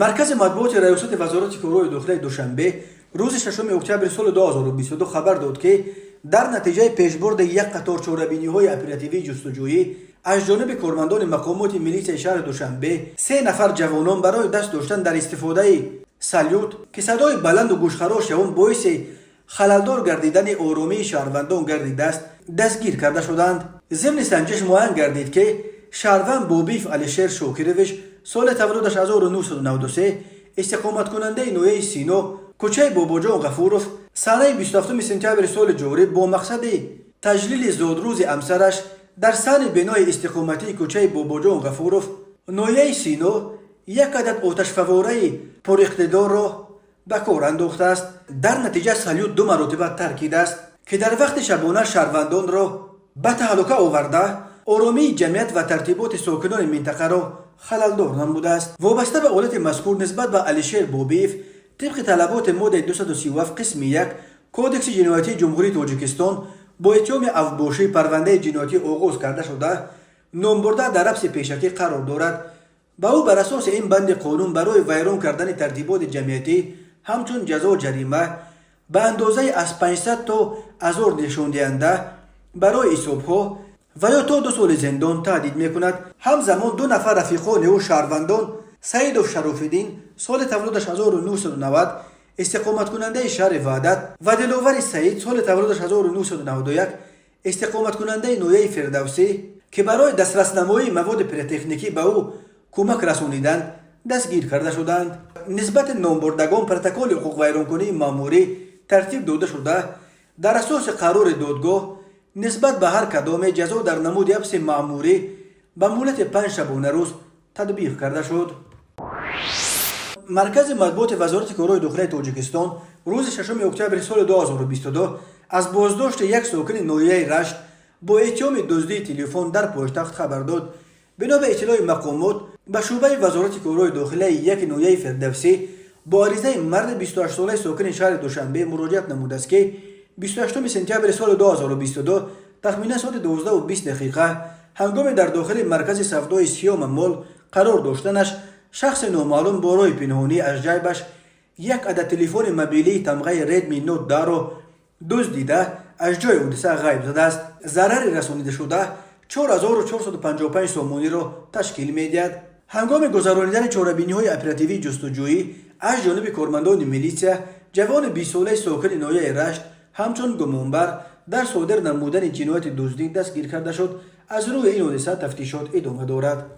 مرکز مطبوعات ریاست وزارت کارهای داخلی دوشنبه روز 6 اکتبر سال 2022 خبر داد که در نتیجه پیشبرد یک قطار چاره‌بینی‌های اپراتیوی جستجویی از جانب کارمندان مقامات ملیس شهر دوشنبه 3 نفر جوانان برای دست داشتن در استفاده سالیوت که صدای بلند و گوشخراش اون باعث خللدار گردیدن آرامی شهروندان گردیده است دستگیر کرده شدند. ضمن سنجش معین گردید که شهروند بوبیف علیشیر شوکیرویچ سال تولدش 1993 استقامت کننده نوعه سینو کوچه باباجان غفوروف سنه 27 سپتامبر سال جاری با مقصد تجلیل زادروز امسرش در سن بنای استقامتی کوچه باباجان غفوروف نوعه سینو یک عدد آتش فواره پر اقتدار را به کار انداخته است. در نتیجه سالیوت 2 مرتبه ترکیده است که در وقت شبانه شهروندان را به تهلکه آورده آرامی جمعیت و ترتیبات ساکنان منطقه را خللدار نموده است. وابسته به حالت مذکور نسبت به علیشیر بوبیف طبق طلبات ماده 237 قسم 1 کودکس جنایتی جمهوری تاجیکستان با اتهام افباشی پرونده جنایتی آغاز کرده شده نام برده در حبس پیشکی قرار دارد. با او بر اساس این بند قانون برای ویران کردن ترتیبات جمعیتی همچون جزا جریمه به اندازه از 500 تا 1000 نشان دهنده برای حسابها و یا تا 2 سال زندان تهدید میکند. همزمان 2 نفر رفیقان او شهروندان سعید و شراف‌الدین سال تولدش 1990 استقامت کننده شهر وحدت و دلاور سعید سال تولدش 1991 استقامت کننده نوعه فردوسی که برای دسترس نمایی مواد پیروتکنیکی به او کمک رسانیدند دستگیر کرده شدند. نسبت نامبردگان پروتکل حقوق ویرانکنی ماموری ترتیب داده شده در اساس قرار دادگاه نسبت به هر کدام جزا در نمود حبس ماموری به مهلت 5 شبانه روز تطبیق کرده شد. مرکز مطبوعات وزارت کارهای داخلی تاجیکستان روز 6 اکتبر سال 2022 از بازداشت یک ساکن ناحیه رشت با اتهام دزدی تلفن در پایتخت خبر داد. بنا به اطلاع مقامات به شعبه وزارت کارهای داخلی یک ناحیه فردوسی با عریضه مرد 28 ساله ساکن شهر دوشنبه مراجعت نموده است که 28 سپتامبر سال 2022 تخمینا ساعت 12:20 هنگام در داخل مرکز سودای سیام مال قرار داشتنش شخص نامعلوم با راه پنهانی از جیبش یک عدد تلفن موبیلی تمغه ردمی نوت 10 را دزدیده از جای حادثه غیب زده است. ضرر رسانیده شده 4455 سومانی را تشکیل می‌دهد. هنگام گذرانیدن چاره‌بینی‌های اپراتیوی جستجویی از جانب کارمندان میلیسیا جوان 20 ساله ساکن ناحیه رشت همچون گمانبر در صادر نمودن جنایت دزدی دستگیر کرده شد. از روی این حادثه تفتیشات ادامه دارد.